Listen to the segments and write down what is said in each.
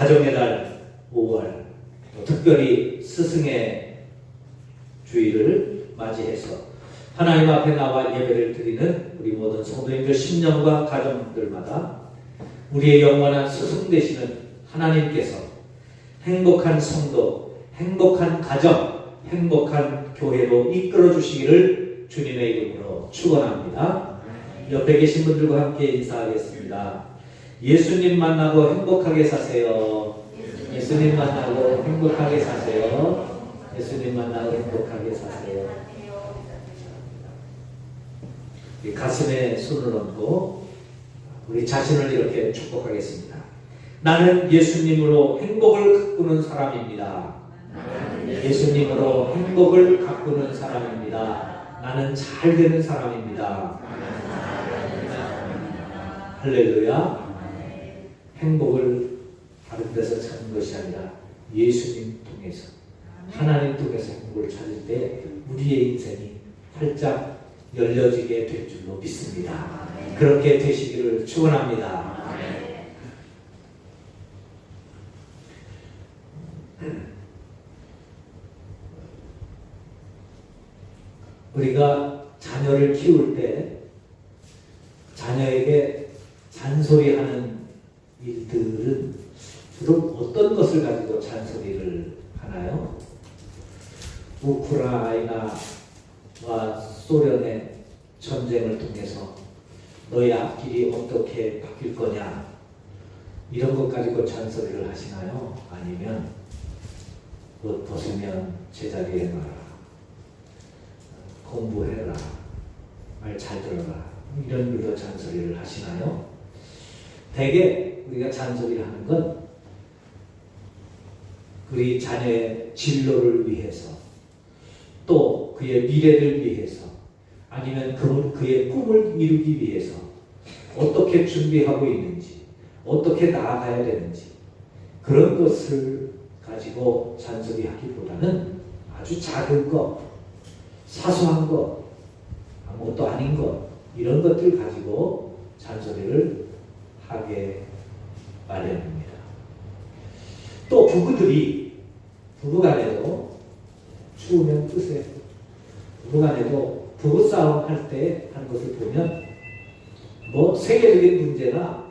가정의 달 5월, 또 특별히 스승의 주일을 맞이해서 하나님 앞에 나와 예배를 드리는 우리 모든 성도님들 심령과 가정들마다 우리의 영원한 스승 되시는 하나님께서 행복한 성도, 행복한 가정, 행복한 교회로 이끌어 주시기를 주님의 이름으로 축원합니다. 옆에 계신 분들과 함께 인사하겠습니다. 예수님 만나고 행복하게 사세요. 예수님 만나고 행복하게 사세요. 예수님 만나고 행복하게 사세요. 가슴에 손을 얹고 우리 자신을 이렇게 축복하겠습니다. 나는 예수님으로 행복을 가꾸는 사람입니다. 예수님으로 행복을 가꾸는 사람입니다. 나는 잘 되는 사람입니다. 할렐루야. 행복을 다른 데서 찾는 것이 아니라 예수님 통해서, 하나님 통해서 행복을 찾을 때 우리의 인생이 활짝 열려지게 될 줄로 믿습니다. 그렇게 되시기를 축원합니다. 우리가 자녀를 키울 때 자녀에게 잔소리하는 일들은 주로 어떤 것을 가지고 잔소리를 하나요? 우크라이나와 소련의 전쟁을 통해서 너희 앞길이 어떻게 바뀔 거냐, 이런 것 가지고 잔소리를 하시나요? 아니면 옷 벗으면 제자리에 놔라, 공부해라, 말 잘 들어라, 이런 걸로 잔소리를 하시나요? 대개 우리가 잔소리를 하는 건 우리 자녀의 진로를 위해서, 또 그의 미래를 위해서, 아니면 그의 꿈을 이루기 위해서 어떻게 준비하고 있는지, 어떻게 나아가야 되는지, 그런 것을 가지고 잔소리하기보다는 아주 작은 것, 사소한 것, 아무것도 아닌 것, 이런 것들 가지고 잔소리를 하게 마련입니다. 또 부부간에도 추우면 끄세요. 부부간에도 부부싸움 할 때 하는 것을 보면 뭐 세계적인 문제나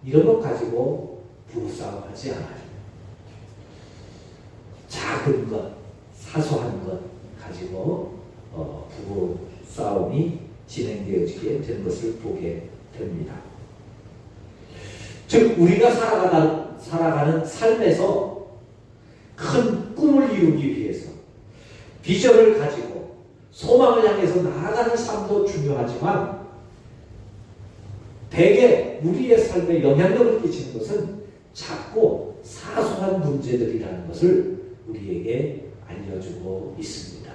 이런 것 가지고 부부싸움 하지 않아요. 작은 것, 사소한 것 가지고 부부싸움이 진행되어지게 된 것을 보게 됩니다. 즉 우리가 살아가는 삶에서 큰 꿈을 이루기 위해서 비전을 가지고 소망을 향해서 나아가는 삶도 중요하지만, 대개 우리의 삶에 영향력을 끼치는 것은 작고 사소한 문제들이라는 것을 우리에게 알려주고 있습니다.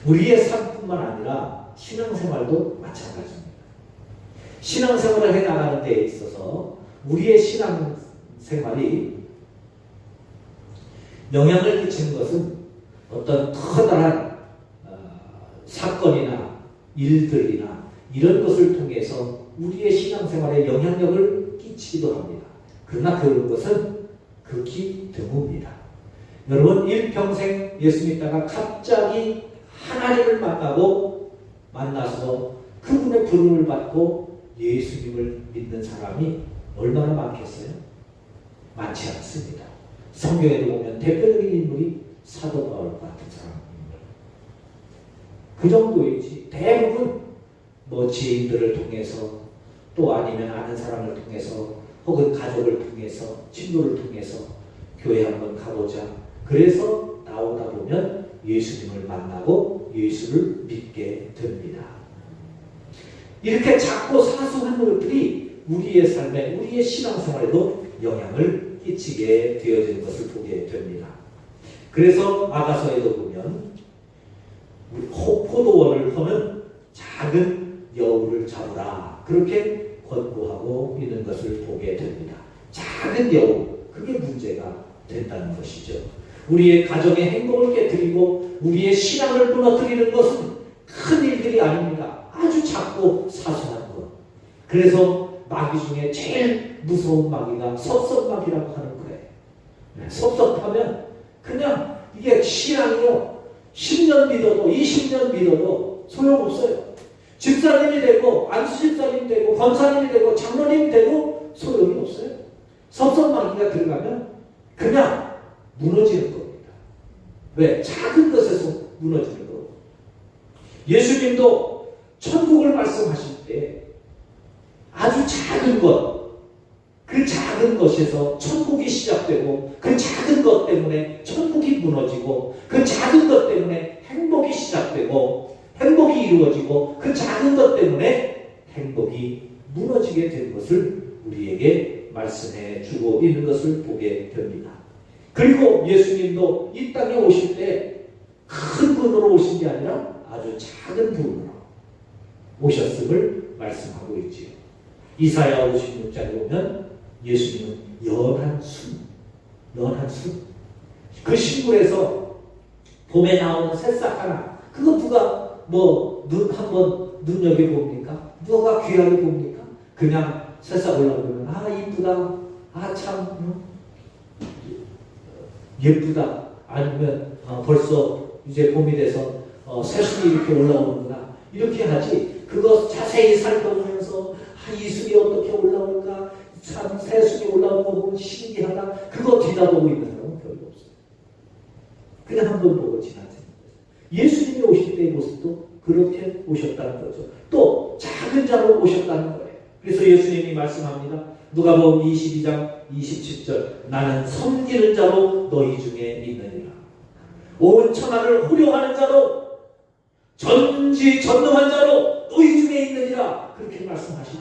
우리의 삶뿐만 아니라 신앙생활도 마찬가지입니다. 신앙생활을 해나가는 데 있어서 우리의 신앙생활이 영향을 끼치는 것은 어떤 커다란 사건이나 일들이나 이런 것을 통해서 우리의 신앙생활에 영향력을 끼치기도 합니다. 그러나 그런 것은 극히 드뭅니다. 여러분, 일평생 예수 믿다가 갑자기 하나님을 만나서 그분의 부름을 받고 예수님을 믿는 사람이 얼마나 많겠어요? 많지 않습니다. 성경에도 보면 대표적인 인물이 사도 바울 같은 사람입니다. 그 정도이지. 대부분 지인들을 통해서, 또 아니면 아는 사람을 통해서, 혹은 가족을 통해서, 친구를 통해서 교회 한번 가보자, 그래서 나오다 보면 예수님을 만나고 예수를 믿게 됩니다. 이렇게 작고 사소한 것들이 우리의 삶에, 우리의 신앙생활에도 영향을 끼치게 되어지는 것을 보게 됩니다. 그래서 아가서에도 보면 포도원을 허는 작은 여우를 잡으라, 그렇게 권고하고 있는 것을 보게 됩니다. 작은 여우, 그게 문제가 된다는 것이죠. 우리의 가정의 행복을 깨뜨리고 우리의 신앙을 무너뜨리는 것은 큰 일들이 아닙니다. 아주 작고 사소한 것. 그래서 마귀 중에 제일 무서운 마귀가 섭섭마귀라고 하는 거예요. 섭섭하면 그냥 이게 신앙이요. 10년 믿어도 20년 믿어도 소용없어요. 집사님이 되고 안수집사님이 되고 권사님이 되고 장로님이 되고 소용이 없어요. 섭섭마귀가 들어가면 그냥 무너지는 겁니다. 왜? 작은 것에서 무너지는 거고. 예수님도 천국을 말씀하실 때 아주 작은 것, 그 작은 것에서 천국이 시작되고 그 작은 것 때문에 천국이 무너지고 그 작은 것 때문에 행복이 시작되고 행복이 이루어지고 그 작은 것 때문에 행복이 무너지게 된 것을 우리에게 말씀해 주고 있는 것을 보게 됩니다. 그리고 예수님도 이 땅에 오실 때 큰 분으로 오신 게 아니라 아주 작은 분으로 오셨음을 말씀하고 있지요. 이사야 56장에 보면 예수님은 연한 순, 그 식물에서 봄에 나오는 새싹 하나, 그거 누가 한번 눈여겨봅니까? 누가 귀하게 봅니까? 그냥 새싹 올라오면 이쁘다, 참 예쁘다, 아니면 벌써 이제 봄이 돼서 새순이 이렇게 올라오는구나, 이렇게 하지. 그거 자세히 살펴보면서 이 순이 어떻게 올라올까, 참 새순이 올라오는 거 보면 신기하다, 그거 뒤다보고 있는 사람은 별로 없어요. 그냥 한번 보고 지나치는 거죠. 예수님이 오실 때의 모습도 그렇게 오셨다는 거죠. 또 작은 자로 오셨다는 거예요. 그래서 예수님이 말씀합니다. 누가복음 22장 27절, 나는 섬기는 자로 너희 중에 있느니라. 온 천하를 호령하는 자로, 전지전능한 자로 너희 중에 있느니라, 그렇게 말씀하시죠.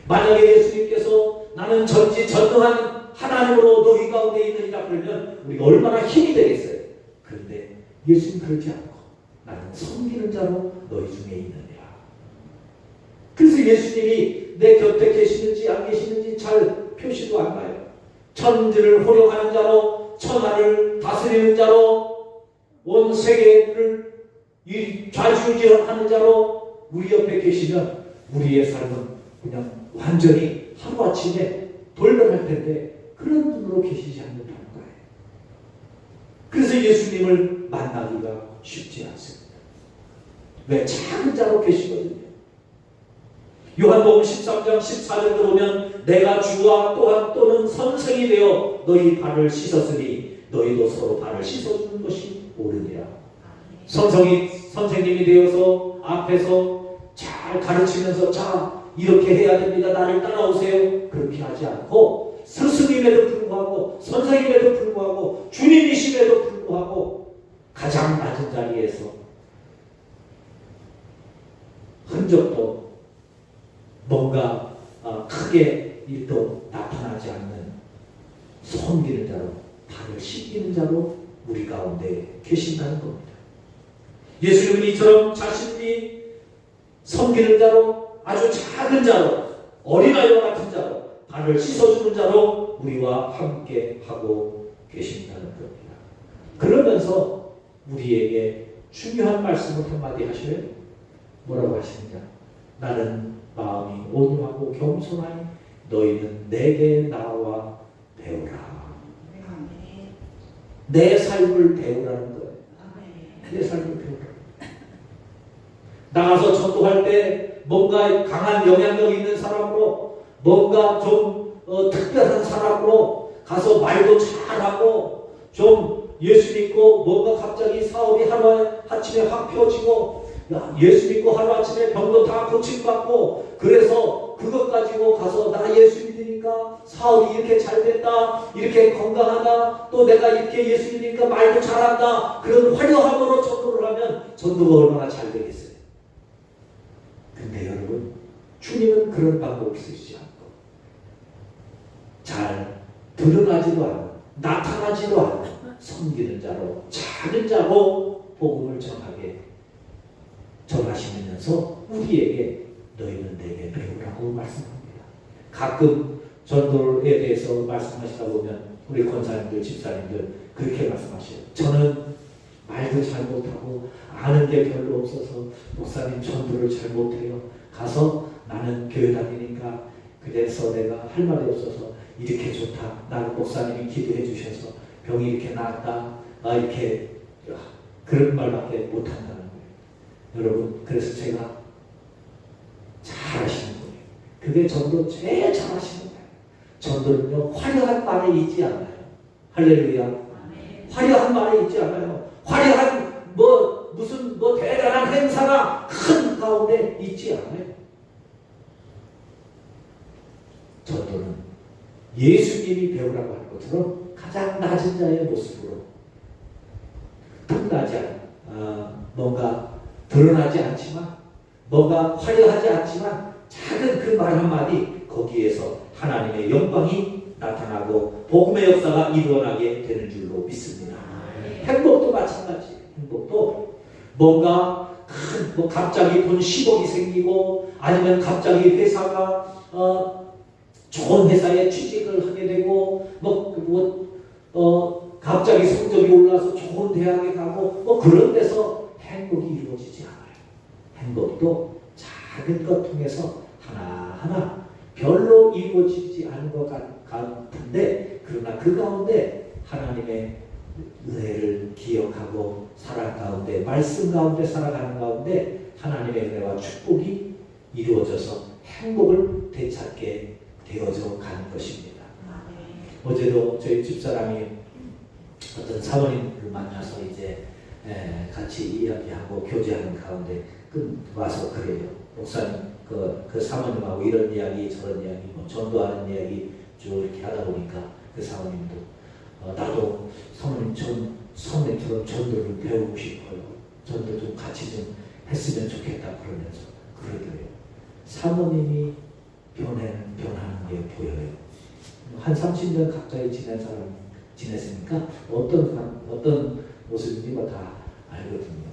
만약에 예수님께서 나는 전지전능한 하나님으로 너희 가운데 있느니라 그러면 우리가 얼마나 힘이 되겠어요. 그런데 예수님 그러지 않고 나는 섬기는 자로 너희 중에 있느니라. 그래서 예수님이 내 곁에 계시는지 안 계시는지 잘 표시도 안 나요. 천지를 호령하는 자로, 천하를 다스리는 자로, 온 세계를 좌지우지하는 자로 우리 옆에 계시면 우리의 삶은 그냥 완전히 하루아침에 돌변할 텐데 그런 분으로 계시지 않는다는 거예요. 그래서 예수님을 만나기가 쉽지 않습니다. 왜? 작은 자로 계시거든요. 요한복음 13장 14절 들어오면 내가 주와 또는 선생이 되어 너희 발을 씻었으니 너희도 서로 발을 씻어주는 것이 옳으니라. 선생님이 되어서 앞에서 잘 가르치면서 자 이렇게 해야 됩니다, 나를 따라오세요, 그렇게 하지 않고 스승임에도 불구하고 선생님에도 불구하고 주님이심에도 불구하고 가장 낮은 자리에서 흔적도 뭔가 크게 일도 나타나지 않는 섬기는 자로, 발을 씻기는 자로 우리 가운데 계신다는 겁니다. 예수님은 이처럼 자신이 섬기는 자로, 아주 작은 자로, 어린아이와 같은 자로, 발을 씻어주는 자로 우리와 함께 하고 계신다는 겁니다. 그러면서 우리에게 중요한 말씀을 한마디 하셔요. 뭐라고 하십니까? 나는 마음이 온유하고 겸손하니 너희는 내게 나와 배우라. 내 삶을 배우라는 거예요. 내 삶을 배우라. 나가서 전도할 때 뭔가 강한 영향력 있는 사람으로, 뭔가 좀 특별한 사람으로 가서 말도 잘하고 좀 예수 믿고 뭔가 갑자기 사업이 하루아침에 확 펴지고, 예수 믿고 하루아침에 병도 다 고침받고, 그래서 그것 가지고 가서 나 예수 믿으니까 사업이 이렇게 잘 됐다, 이렇게 건강하다, 또 내가 이렇게 예수 믿으니까 말도 잘한다, 그런 화려함으로 전도를 하면 전도가 얼마나 잘 되겠어요. 근데 여러분, 주님은 그런 방법을 쓰시지 않고 잘 드러나지도 않고 나타나지도 않고 섬기는 자로, 작은 자로 복음을 전하시면서 우리에게 너희는 내게 배우라고 말씀합니다. 가끔 전도에 대해서 말씀하시다 보면 우리 권사님들, 집사님들 그렇게 말씀하셔요. 저는 말도 잘 못하고 아는 게 별로 없어서 목사님 전도를 잘 못해요. 가서 나는 교회 다니니까 그래서 내가 할 말이 없어서 이렇게 좋다. 나는 목사님이 기도해 주셔서 병이 이렇게 나았다. 이렇게 그런 말밖에 못한다는 거예요. 여러분, 그래서 제가 잘하시는 거예요. 그게 전도 제일 잘하시는 거예요. 전도는요, 화려한 말에 있지 않아요. 할렐루야. 화려한 말에 있지 않아요. 화려한 무슨 대단한 행사가 큰 가운데 있지 않아요. 전도는 예수님이 배우라고 하는 것처럼 가장 낮은 자의 모습으로 탐나지 뭔가 드러나지 않지만 뭔가 화려하지 않지만 작은 그 말 한마디 거기에서 하나님의 영광이 나타나고 복음의 역사가 일어나게 되는 줄로 믿습니다. 행복도 마찬가지예요. 행복도 뭔가 갑자기 돈 10억이 생기고 아니면 갑자기 회사가 좋은 회사에 취직을 하게 되고 갑자기 성적이 올라서 좋은 대학에 가고 그런 데서 행복이 이루어지지 않아요. 행복도 작은 것 통해서 하나하나 별로 이루어지지 않은 것 같은데 그러나 그 가운데 하나님의 은혜를 기억하고 사랑 가운데 말씀 가운데 살아가는 가운데 하나님의 은혜와 축복이 이루어져서 행복을 되찾게 되어져 가는 것입니다. 어제도 저희 집사람이 어떤 사모님을 만나서 이제 같이 이야기하고 교제하는 가운데 와서 그래요. 목사님 그 사모님하고 이런 이야기 저런 이야기 전도하는 이야기 쭉 이렇게 하다 보니까 그 사모님도 나도 사모님처럼 전도를 배우고 싶어요. 전도 좀 같이 좀 했으면 좋겠다 그러면서 그러더래요. 사모님이 변하는 게 보여요. 한 30년 가까이 지냈으니까 어떤 모습인지 다 알거든요.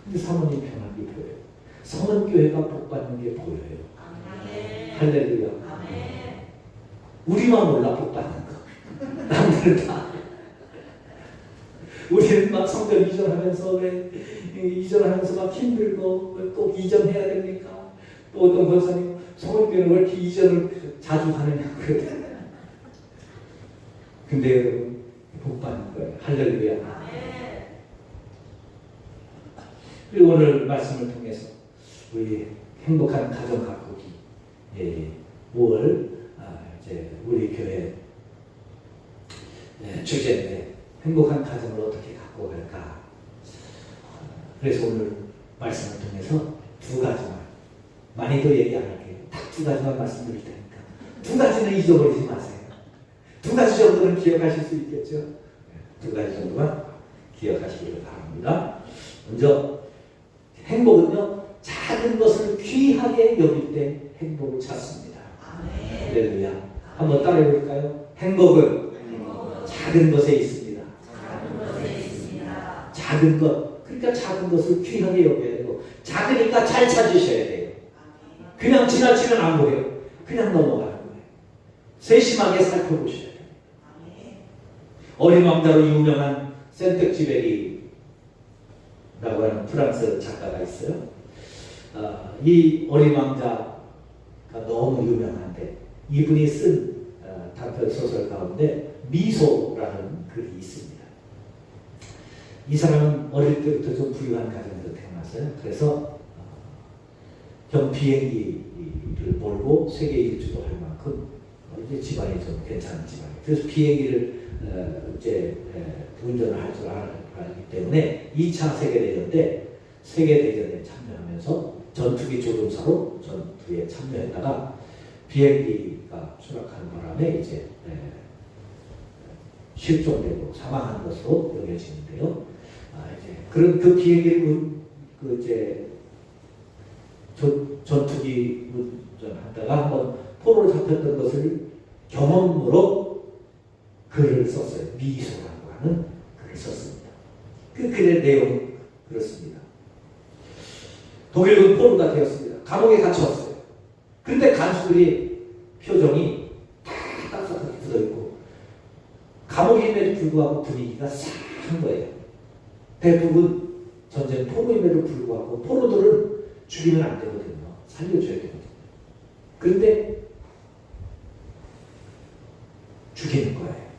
근데 사모님 변한 게 보여요. 성은교회가 복받는 게 보여요. 아멘. 할렐루야. 아멘. 우리만 몰라 복받는 거. 남들은 다. 우리는 막 성전 이전하면서 이전하면서 막 힘들고 꼭 이전해야 됩니까? 또 어떤 권사님 성은교회는 왜 이렇게 이전을 자주 하느냐 그러더라고요. 근데 여러분 복받는 거예요. 할렐루야. 아멘. 그리고 오늘 말씀을 통해서 우리 행복한 가정 가꾸기 5월 이제 우리 교회 주제인데 행복한 가정을 어떻게 갖고 갈까? 그래서 오늘 말씀을 통해서 두 가지만 많이도 얘기 안 할게요. 딱 두 가지만 말씀드릴 테니까 두 가지는 잊어버리지 마세요. 두 가지 정도는 기억하실 수 있겠죠? 두 가지 정도만 기억하시기를 바랍니다. 먼저 행복은요 작은 것을 귀하게 여길 때 행복을 찾습니다. 할렐루야. 한번 따라해 볼까요? 행복은 작은 것에 있습니다. 작은 것. 그러니까 작은 것을 귀하게 여겨야 되고 작으니까 잘 찾으셔야 돼요. 그냥 지나치면 안 보여요. 그냥 넘어가는 거예요. 세심하게 살펴보셔야 돼요. 어린 왕자로 유명한 센텍쥐베리라고 하는 프랑스 작가가 있어요. 이 어린 왕자가 너무 유명한데 이분이 쓴 단편 소설 가운데 미소라는 글이 있습니다. 이 사람은 어릴 때부터 좀 부유한 가정에서 태어났어요. 그래서 비행기를 몰고 세계 일주도 할 만큼 이제 집안이 좀 괜찮은 집안이에요. 그래서 비행기를 이제 운전을 할 줄 알기 때문에 2차 세계대전 때 세계대전에 참여하면서 전투기 조종사로 전투에 참여했다가 비행기가 추락하는 바람에 이제 실종되고 사망한 것으로 여겨지는데요. 이제 그런 그 비행기를 이제 전투기 운전하다가 한번 포로로 잡혔던 것을 경험으로 글을 썼어요. 미소라고 하는 글을 썼습니다. 그 글의 내용은 그렇습니다. 독일군 포로가 되었습니다. 감옥에 갇혀왔어요. 그런데 간수들이 표정이 딱딱하게 굳어있고 감옥임에도 불구하고 분위기가 싸한 거예요. 대부분 전쟁 포로임에도 불구하고 포로들을 죽이면 안 되거든요. 살려줘야 되거든요. 그런데 죽이는 거예요.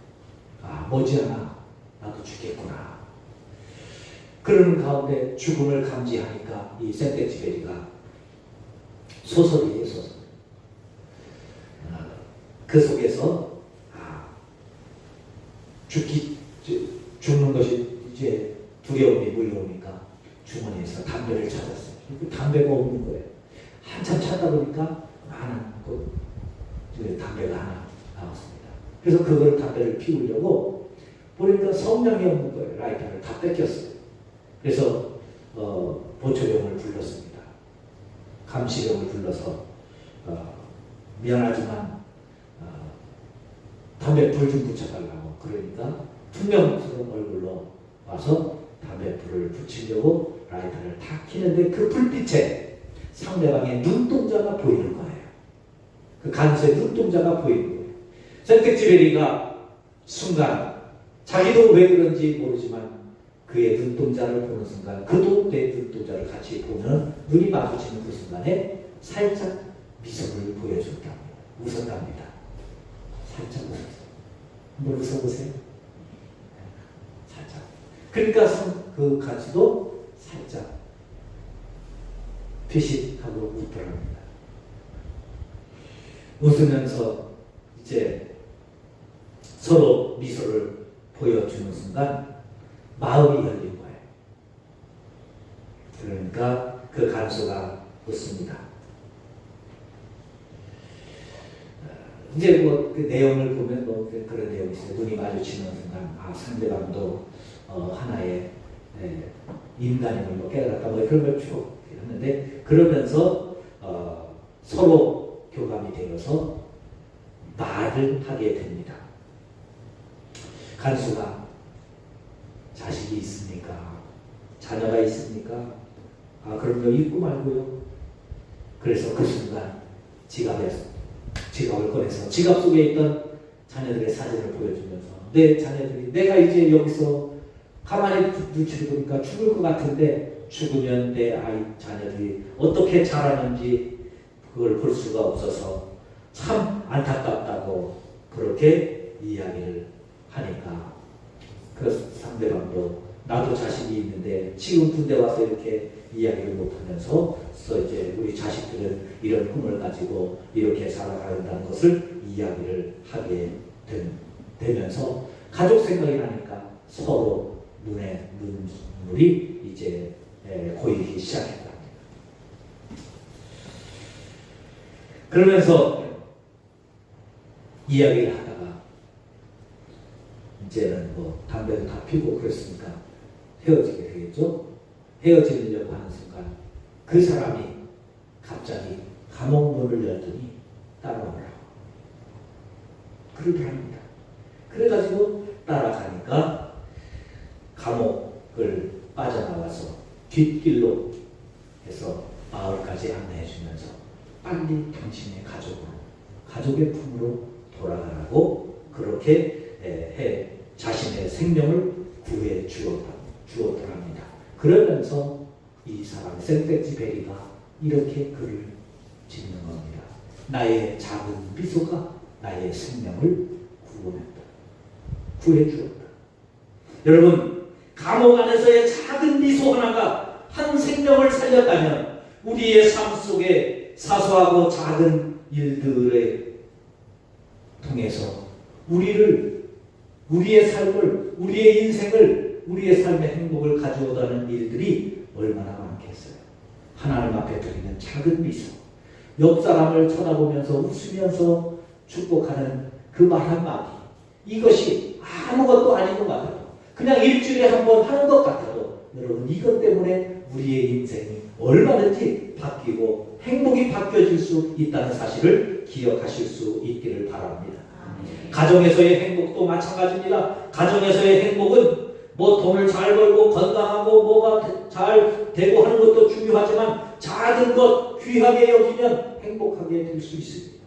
아, 머지않아 나도 죽겠구나. 그러는 가운데 죽음을 감지하니까 이 생텍쥐페리가 소설이에요, 소설. 그 속에서 죽는 것이 이제 두려움이 물려오니까 주머니에서 담배를 찾았어요. 담배가 없는 거예요. 한참 찾다 보니까 하나 담배가 하나 나왔습니다. 그래서 그걸 담배를 피우려고 보니까 성냥이 없는 거예요. 라이터를 다 뺏겼어요. 그래서 보초병을 불렀습니다. 감시병을 불러서 미안하지만 담배 불 좀 붙여달라고. 그러니까 투명스러운 얼굴로 와서 담배 불을 붙이려고 라이터를 탁 켜는데 그 불빛에 상대방의 눈동자가 보이는 거예요. 그 간수의 눈동자가 보이는 거예요. 생텍쥐페리가 순간 자기도 왜 그런지 모르지만 그의 눈동자를 보는 순간 그도 내 눈동자를 같이 보면 눈이 마주치는 그 순간에 살짝 미소를 보여줬답니다. 웃었답니다. 살짝 웃었어요. 한번 웃어보세요. 살짝. 그러니까 그 간수도 살짝 피식하고 웃더랍니다. 웃으면서 이제 서로 미소를 보여주는 순간 마음이 열린 거예요. 그러니까 그 간수가 웃습니다. 이제 그 내용을 보면 그런 내용이 있어요. 눈이 마주치는 순간 상대방도 하나의 인간임을 깨달았다 그런 걸 쭉 했는데 그러면서 서로 교감이 되어서 말을 하게 됩니다. 간수가 자식이 있습니까? 자녀가 있습니까? 그럼요. 있고 말고요. 그래서 그 순간 지갑을 꺼내서 지갑 속에 있던 자녀들의 사진을 보여주면서 내 자녀들이 내가 이제 여기서 가만히 눈치를 보니까 죽을 것 같은데 죽으면 내 자녀들이 어떻게 자라는지 그걸 볼 수가 없어서 참 안타깝다고 그렇게 이야기를 하니까 그 상대방도 나도 자식이 있는데 지금 군대 와서 이렇게 이야기를 못하면서 이제 우리 자식들은 이런 꿈을 가지고 이렇게 살아간다는 것을 이야기를 하게 되면서 가족 생각이 나니까 서로 눈에 눈물이 이제 고이기 시작했다. 그러면서 이야기를 하다가 이제는 담배도 다 피고 그랬으니까 헤어지게 되겠죠. 헤어지려고 하는 순간 그 사람이 갑자기 감옥 문을 열더니 따라오라고 그러더랍니다. 그래가지고 따라가니까 감옥을 빠져나와서 뒷길로 해서 마을까지 안내해 주면서 빨리 당신의 가족의 품으로 돌아가라고 그렇게 자신의 생명을 구해 주었더랍니다. 그러면서 이 사람 생텍쥐페리가 이렇게 글을 짓는 겁니다. 나의 작은 미소가 나의 생명을 구해 주었다. 여러분, 감옥 안에서의 작은 미소 하나가 한 생명을 살렸다면 우리의 삶 속에 사소하고 작은 일들에 통해서 우리의 삶을, 우리의 인생을, 우리의 삶의 행복을 가져오다는 일들이 얼마나 많겠어요. 하나님 앞에 드리는 작은 미소, 옆 사람을 쳐다보면서 웃으면서 축복하는 그 말 한마디, 이것이 아무것도 아닌 것 같아도, 그냥 일주일에 한 번 하는 것 같아도 여러분 이것 때문에 우리의 인생이 얼마든지 바뀌고 행복이 바뀌어질 수 있다는 사실을 기억하실 수 있기를 바랍니다. 가정에서의 행복도 마찬가지입니다. 가정에서의 행복은 돈을 잘 벌고 건강하고 뭐가 잘 되고 하는 것도 중요하지만 작은 것 귀하게 여기면 행복하게 될 수 있습니다.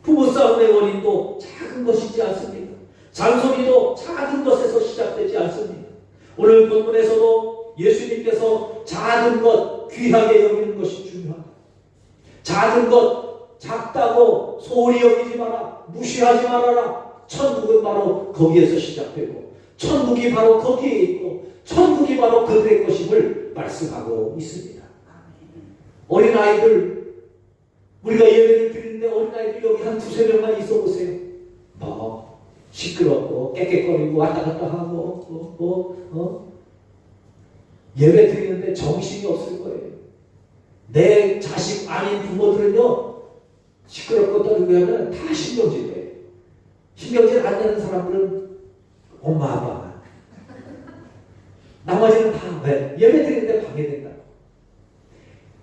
부부싸움의 원인도 작은 것이지 않습니까? 잔소리도 작은 것에서 시작되지 않습니까? 오늘 본문에서도 예수님께서 작은 것 귀하게 여기는 것이 중요하다. 작은 것 작다고 소홀히 여기지 마라. 무시하지 말아라. 천국은 바로 거기에서 시작되고 천국이 바로 거기에 있고 천국이 바로 그들의 것임을 말씀하고 있습니다. 어린아이들 우리가 예배를 드리는데 어린아이들 여기 한 두세 명만 있어 보세요. 뭐 시끄럽고 깨끗거리고 왔다 갔다 하고 예배 드리는데 정신이 없을 거예요. 내 자식 아닌 부모들은요 시끄럽고 떠들고 하면 다 신경질이에요. 신경질 안 내는 사람들은 엄마 아빠만. 나머지는 다 왜? 예배 드리는데 방해된다.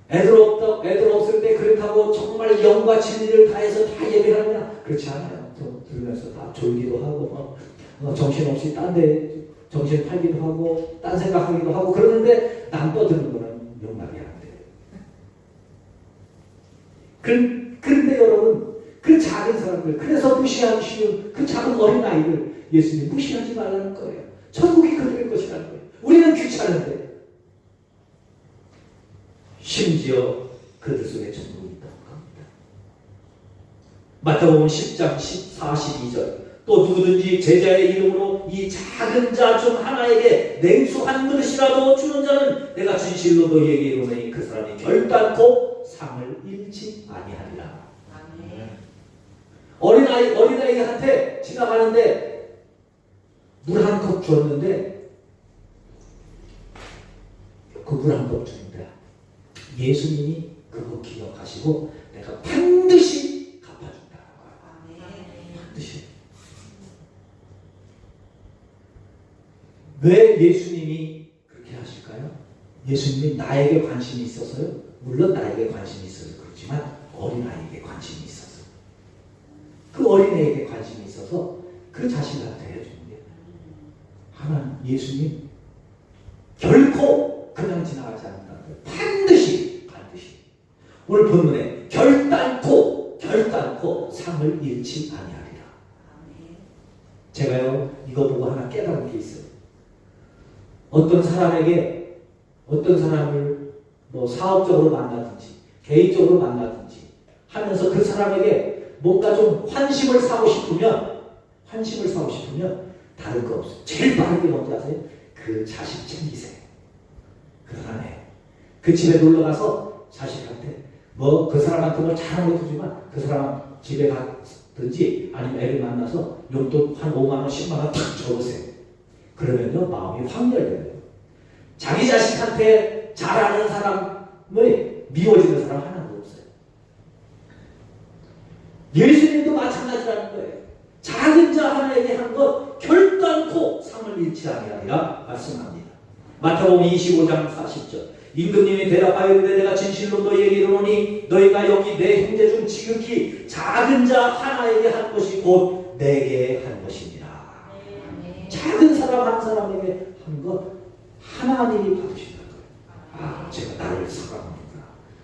애들 없을 때 그렇다고 정말 영과 진리를 다해서 다 예배하느냐? 그렇지 않아요. 들으면서 다 졸기도 하고 정신없이 딴 데 정신 팔기도 하고 딴 생각하기도 하고 그러는데 남 떠드는 거는 용납이 안 돼요. 그런데 여러분 그 작은 사람들 그래서 무시하기 쉬운 그 작은 어린아이를 예수님 무시하지 말라는 거예요. 천국이 그들의 것이라는 거예요. 우리는 귀찮은데 심지어 그들 속에 천국이 있다고 합니다. 마태복음 10장 42절 또 누구든지 제자의 이름으로 이 작은 자 중 하나에게 냉수 한 그릇이라도 주는 자는 내가 진실로 너희에게 이르노니 그 사람이 결단코 상을 잃지 아니하리라. 어린아이한테 지나가는데 물 한 컵 줬는데 그 물 한 컵 주는데 예수님이 그거 기억하시고 내가 반드시 갚아준다. 반드시. 왜 예수님이 그렇게 하실까요? 예수님이 나에게 관심이 있어서요. 물론 나에게 관심이 있어서 그렇지만 어린아이에게 관심이 있어서 그 어린애에게 관심이 있어서 그 자식한테 해주는 게 하나님 예수님 결코 그냥 지나가지 않는다는 거예요. 반드시 오늘 본문에 결단코 상을 잃지 아니하리라. 제가요 이거 보고 하나 깨달은 게 있어요. 어떤 사람을 뭐 사업적으로 만나든지 개인적으로 만나든지 하면서 그 사람에게 뭔가 좀 환심을 사고 싶으면 다른 거 없어요. 제일 빠른 게 뭔지 아세요? 그 자식 챙기세요. 그 사람에 그 집에 놀러 가서 자식한테 뭐 그 사람한테 뭐 잘한 것도 주지만 그 사람 집에 가든지 아니면 애를 만나서 용돈 한 5만 원, 10만 원 탁 줘보세요. 그러면요 마음이 확 열려요. 자기 자식한테 잘하는 사람을 미워지는 사람 하나도 없어요. 예수님도 마찬가지라는 거예요. 작은 자 하나에게 한 것 결단코 상을 잃지 아니하리라 말씀합니다. 마태복음 25장 40절 임금님이 대답하여 이르되 내가 진실로 너희에게 이르노니 너희가 여기 내 형제 중 지극히 작은 자 하나에게 한 것이 곧 내게 한 것이니라. 작은 사람 한 사람에게 한 것 하나님이 받으신다는 거예요. 아, 제가 나를 사랑하는구나.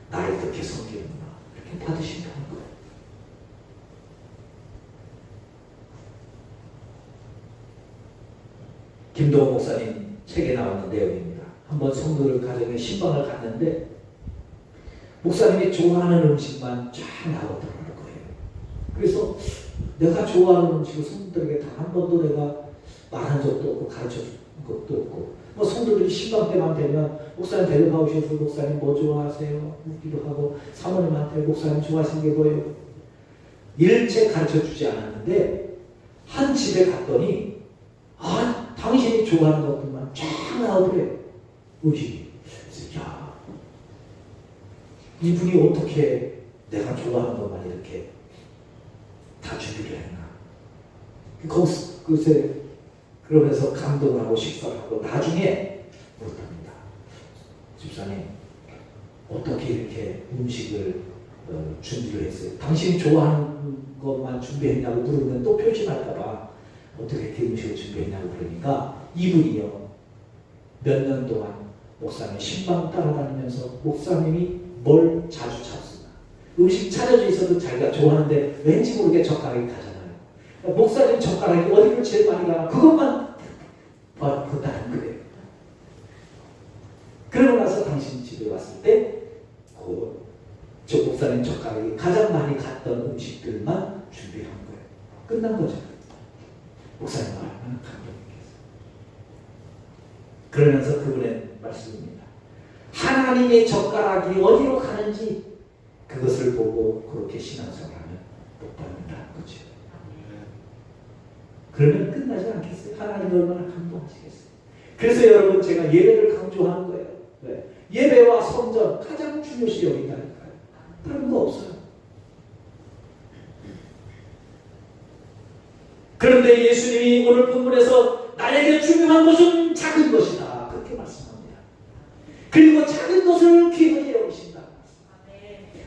나를 그렇게 섬기는구나. 이렇게 받으신다는 거예요. 김동호 목사님 책에 나오는 내용입니다. 한번 성도들 가정에 신방을 갔는데 목사님이 좋아하는 음식만 쫙 나오더라는 거예요. 그래서 내가 좋아하는 음식을 성도들에게 단 한 번도 내가 말한 적도 없고 가르쳐 준 것도 없고 뭐 성도들이 신방 때만 되면 목사님 데려가오셔서 목사님 뭐 좋아하세요? 묻기도 하고 사모님한테 목사님 좋아하시는 게 뭐예요? 일체 가르쳐 주지 않았는데 한 집에 갔더니 아 당신이 좋아하는 것들만 쫙 나오더래요. 음식이. 그래서 야 이분이 어떻게 내가 좋아하는 것만 이렇게 다 준비를 했나. 그새 그러면서 감동을 하고 식사를 하고 나중에 그렇답니다. 집사님 어떻게 이렇게 음식을 준비를 했어요? 당신이 좋아하는 것만 준비했냐고 물으면 또 표심할까봐 어떻게 이렇게 음식을 준비했냐고 그러니까 이분이요 몇 년 동안 목사님 신방 따라다니면서 목사님이 뭘 자주 찾습니다. 음식 차려져 있어도 자기가 좋아하는데 왠지 모르게 젓가락이 가잖아요. 목사님 젓가락이 어디를 제일 많이 가나 그것만 본다는 거예요. 그러고 나서 당신 집에 왔을 때 저 목사님 젓가락이 가장 많이 갔던 음식들만 준비한 거예요. 끝난 거죠. 목사님 얼마나 감동했겠어요. 그러면서 그분의 말씀입니다. 하나님의 젓가락이 어디로 가는지 그것을 보고 그렇게 신앙생활하면 복 받는다는 거죠. 그러면 끝나지 않겠어요? 하나님이 얼마나 감동하시겠어요? 그래서 여러분 제가 예배를 강조하는 거예요. 왜? 예배와 성전 가장 중요시 여긴다니까요. 다른 거 없어요. 그런데 예수님이 오늘 본문에서 나에게 중요한 것은 작은 것이다. 그렇게 말씀합니다. 그리고 작은 것을 귀하게 여기신다.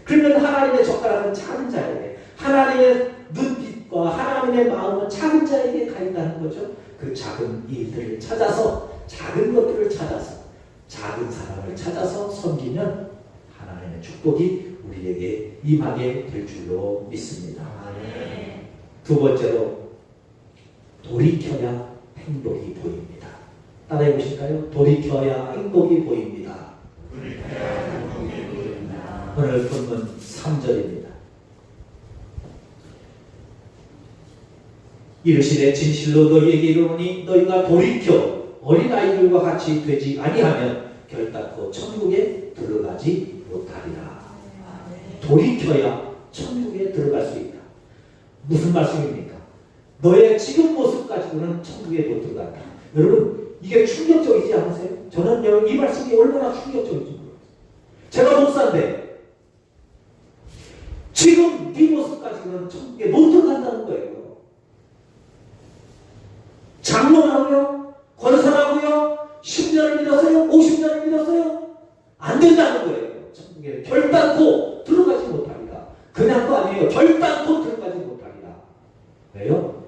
그러면 하나님의 젓가락은 작은 자에게, 하나님의 눈빛과 하나님의 마음은 작은 자에게 가 있다는 거죠. 그 작은 일들을 찾아서, 작은 것들을 찾아서, 작은 사람을 찾아서 섬기면 하나님의 축복이 우리에게 임하게 될 줄로 믿습니다. 두 번째로 돌이켜야 행복이 보입니다. 따라해 보실까요? 돌이켜야 행복이 보입니다. 오늘 본문 3절입니다. 이르시되 진실로 너희에게 이르노니 너희가 돌이켜 어린아이들과 같이 되지 아니하면 결단코 천국에 들어가지 못하리라. 돌이켜야 천국에 들어갈 수 있다. 무슨 말씀입니까? 너의 지금 모습 가지고는 천국에 못 들어간다. 여러분 이게 충격적이지 않으세요? 저는 이 말씀이 얼마나 충격적인지 모르겠어요. 제가 목사인데 지금 네 모습 가지고는 천국에 못 들어간다는 거예요. 장로라고요? 권사라고요? 10년을 믿었어요? 50년을 믿었어요? 안 된다는 거예요. 천국에 결단코 들어가지 못합니다. 그냥도 아니에요. 결단코 들어가지 못합니다. 왜요?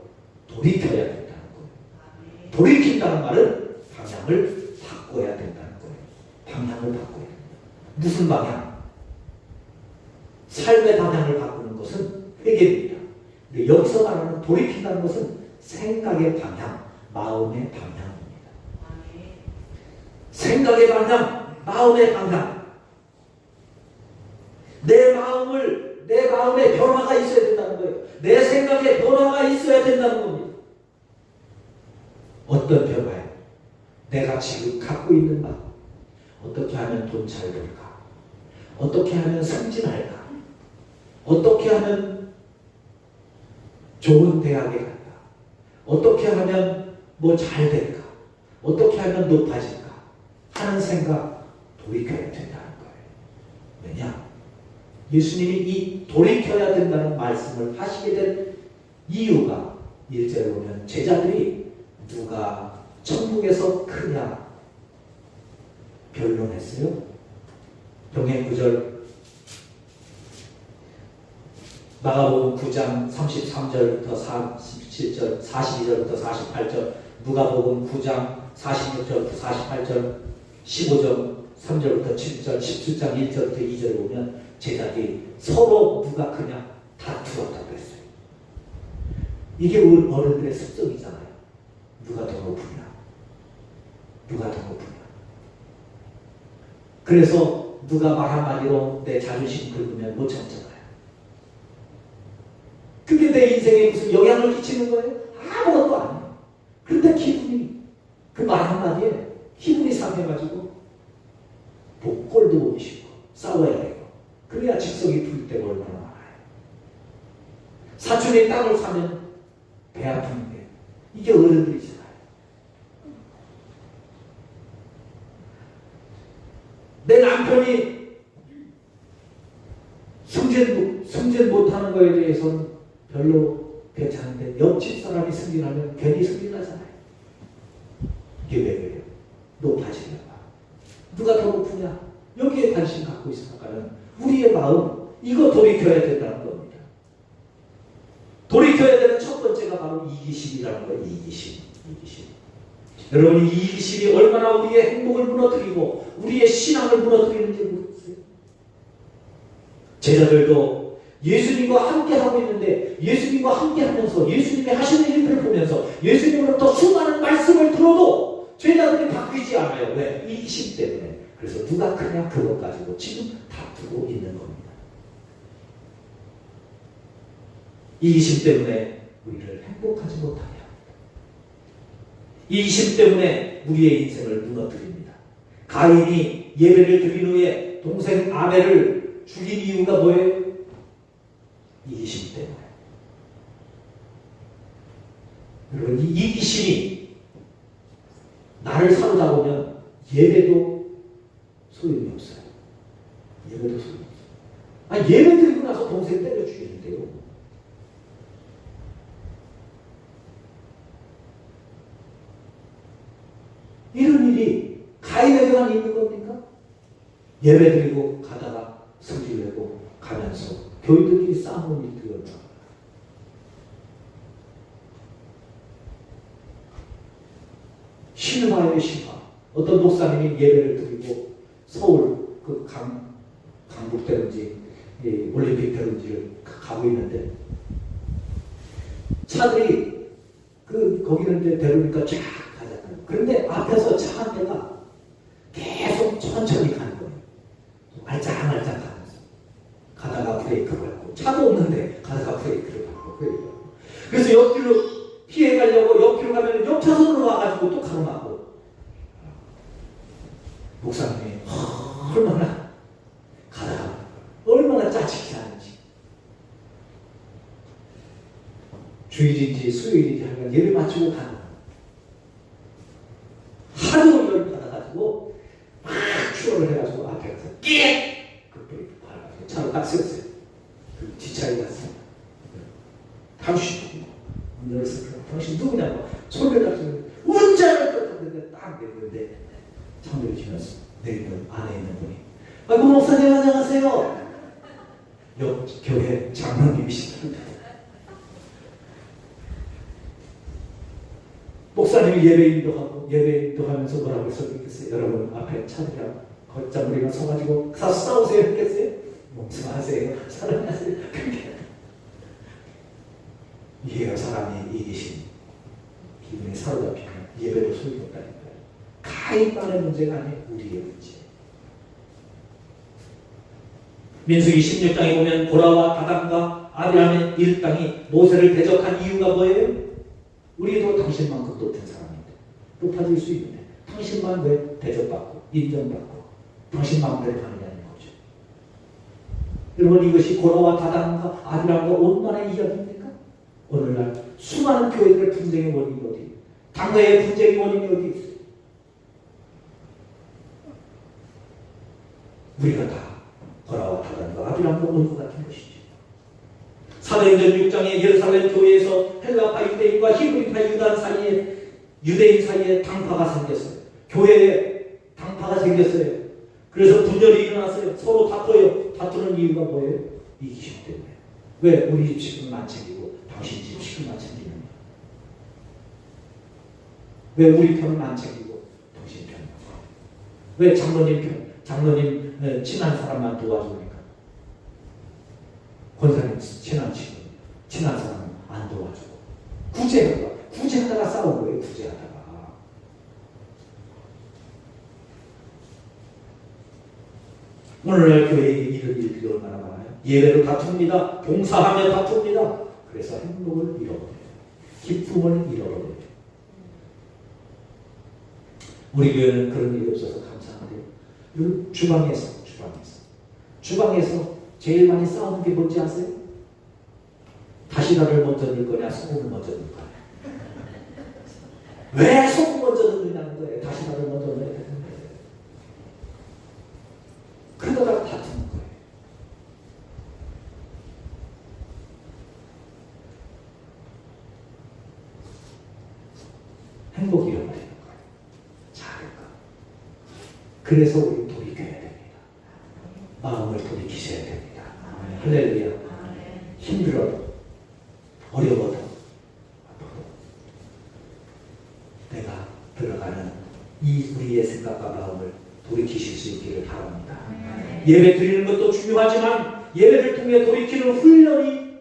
돌이켜야 된다는 거예요. 돌이킨다는 말은 방향을 바꿔야 된다는 거예요. 방향을 바꿔야 된다. 무슨 방향? 삶의 방향을 바꾸는 것은 회개입니다. 근데 여기서 말하는 돌이킨다는 것은 생각의 방향, 마음의 방향입니다. 생각의 방향, 마음의 방향. 내 마음에 변화가 있어야 된다는 거예요. 내 생각에 변화가 있어야 된다는 겁니다. 어떤 변화요? 내가 지금 갖고 있는 마음. 어떻게 하면 돈 잘 벌까? 어떻게 하면 승진할까? 어떻게 하면 좋은 대학에 갈까? 어떻게 하면 뭐 잘 될까? 어떻게 하면 높아질까? 하는 생각 돌이켜야 된다는 거예요. 왜냐? 예수님이 이 돌이켜야 된다는 말씀을 하시게 된 이유가 1절에 보면 제자들이 누가 천국에서 크냐 변론했어요. 병행 9절 마가복음 9장 33절부터 47절 42절부터 48절 누가복음 9장 46절부터 48절 15절 3절부터 7절 17장 1절부터 2절에 보면 제자들이 서로 누가 크냐 다투었다고 했어요. 이게 우리 어른들의 습성이잖아요. 누가 더 높으냐 누가 더 높으냐. 그래서 누가 말 한마디로 내 자존심 긁으면 못 참잖아요. 그게 내 인생에 무슨 영향을 끼치는 거예요? 아무것도 아니에요. 그런데 기분이 그 말 한마디에 기분이 상해가지고 꼴도 보기 싫고 싸워야 되고 그래야 직성이 풀릴 때가 얼마나 많아요. 사촌이 땅을 사면 배 아픈데 이게 어른들이잖아요. 내 남편이 승진 못하는 거에 대해서는 별로 괜찮은데 옆집 사람이 승진하면 괜히 승진하잖아요. 이게 왜 그래요? 높아지려고. 누가 더 높으냐? 여기에 관심 갖고 있으니까는 우리의 마음 이거 돌이켜야 된다는 겁니다. 돌이켜야 되는 첫 번째가 바로 이기심이라는 거예요. 이기심. 여러분 이 이기심이 얼마나 우리의 행복을 무너뜨리고 우리의 신앙을 무너뜨리는지 모르겠어요. 제자들도 예수님과 함께 하고 있는데 예수님과 함께 하면서 예수님이 하시는 일들을 보면서 예수님으로부터 수많은 말씀을 들어도 제자들이 바뀌지 바뀌지 않아요. 왜? 이기심 때문에. 그래서 누가 크냐 그것 가지고 지금 다투고 있는 겁니다. 이기심 때문에 우리를 행복하지 못하게 합니다. 이기심 때문에 우리의 인생을 무너뜨립니다. 가인이 예배를 드린 후에 동생 아벨을 죽인 이유가 뭐예요? 이기심 때문에. 여러분, 이 이기심이 나를 사로잡으면 예배도 소용이 없어요. 예배도 소용이 없어요. 예배 드리고 나서 동생 때려 죽이는데요. 이런 일이 가인에게만 있는 겁니까? 예배 드리고 가다가 성질 내고 가면서 교인들끼리 싸우는 일이 되었다. 신화의 신화. 어떤 목사님이 예배를 드리고 서울 그 강북대든지 올림픽대든지를 가고 있는데 차들이 거기는 이제 대로니까 쫙 가잖아요. 그런데 앞에서 차 한 대가 계속 천천히 가는 거예요. 알짱알짱 가면서 가다가 브레이크를 밟고 차도 없는데 가다가 브레이크를 밟고 그래서 옆길로 피해 가려고 옆길로 가면 옆차선으로 와가지고 또 가로막고 목사님이 얼마나 가다가 얼마나 짜증이 나는지 주일인지 수요일인지 하면 예를 맞추고 가는 거예요. 하도 열을 받아가지고 막 추월을 해가지고 앞에 가서 그 브레이크 밟아서 차로 딱 세웠어요. 그 뒷차에 갔어요. 당신 당신 누구냐고 소리를 가지고 운전을 떴는데 딱 내리는데 창문을 지면서 내리는 안에 있는 분이 아이고 목사님 안녕하세요. 옆 교회 장로님이시다. 목사님이 예배인도 하면서 뭐라고 했겠어요? 여러분 앞에 차들이랑 걷자무리가 서가지고 가서 싸우세요 했겠어요? 목사하세요 사랑하세요 그렇게 이해가 사람이 이기심 기분이 사로잡히면 예배도 소용이 없다니까요. 가인만의 문제가 아니에요. 우리의 문제. 민수기 16장에 보면 고라와 다단과 아비람의 일당이 모세를 대적한 이유가 뭐예요? 우리도 당신만큼 높은 사람인데 높아질 수 있는데 당신만 왜 대접받고 인정받고 당신 마음대로 하느냐는 거죠. 여러분 이것이 고라와 다단과 아비람과 온만의 이야기입니까? 오늘날 수많은 교회들의 분쟁의 원인이 어디? 당내의 분쟁의 원인이 어디 있어요? 우리가 다 고라와 다단과 아비람과 온 것 같은 것이죠. 사도행전 6장에 예루살렘 교회에서 헬라파 유대인과 히브리파 유대인 사이에 당파가 생겼어요. 교회에 당파가 생겼어요. 그래서 분열이 일어났어요. 서로 다퉈요. 다투는 이유가 뭐예요? 이기심 때문에. 왜 우리 집 식구는 안 챙기고 당신 집 식구는 안 챙기는 거야? 왜 우리 편은 안 챙기고 당신 편은? 왜 장로님 편? 장로님 친한 사람만 도와줍니까? 권사님 친한 친구, 친한 사람은 안 도와주고 구제하다가 싸운 거예요. 구제하다가. 오늘날 교회에 이런 일들이 얼마나 많아요. 예배로 다툽니다. 봉사하며 다툽니다. 그래서 행복을 잃어버려요. 기쁨을 잃어버려요. 우리 교회는 그런 일이 없어서 감사한데요. 주방에서 제일 많이 싸우는 게 뭔지 아세요? 다시다를 먼저 넣을 거냐 소금을 먼저 넣을 거냐. 왜 소금 먼저 넣느냐는 거예요. 다시다를 먼저 넣어야 되는 거예요. 그러다가 다투는 거예요. 행복이 잃어버리는 거예요. 잘할까? 그래서 우리 돌이켜야 됩니다. 마음을 돌이키셔야 됩니다. 할렐루야. 힘들어도 어려워도 아파도 내가 들어가는 이 우리의 생각과 마음을 돌이키실 수 있기를 바랍니다. 예배 드리는 것도 중요하지만 예배를 통해 돌이키는 훈련이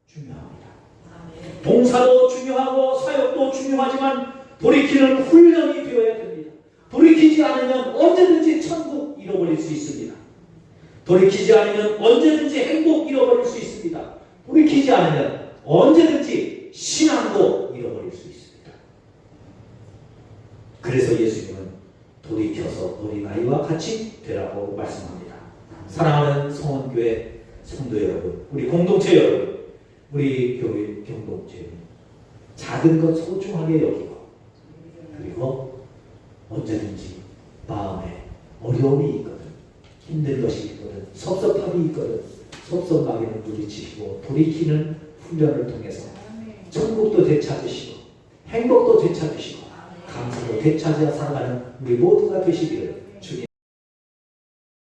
중요합니다. 봉사도 중요하고 사역도 중요하지만 돌이키는 훈련이 되어야 됩니다. 돌이키는 돌이키지 않으면 언제든지 천국 잃어버릴 수 있습니다. 돌이키지 않으면 언제든지 행복 잃어버릴 수 있습니다. 돌이키지 않으면 언제든지 신앙도 잃어버릴 수 있습니다. 그래서 예수님은 돌이켜서 어린아이와 같이 되라고 말씀합니다. 사랑하는 성원교회 성도 여러분, 우리 공동체 여러분, 우리 교회 공동체 작은 것 소중하게 여기고, 그리고 언제든지 마음에 어려움이 있거든, 힘든 것이 있거든, 섭섭함이 있거든, 섭섭하기는 물리치시고 돌이키는 훈련을 통해서 천국도 되찾으시고 행복도 되찾으시고 감사도 되찾아 살아가는 우리 모두가 되시기를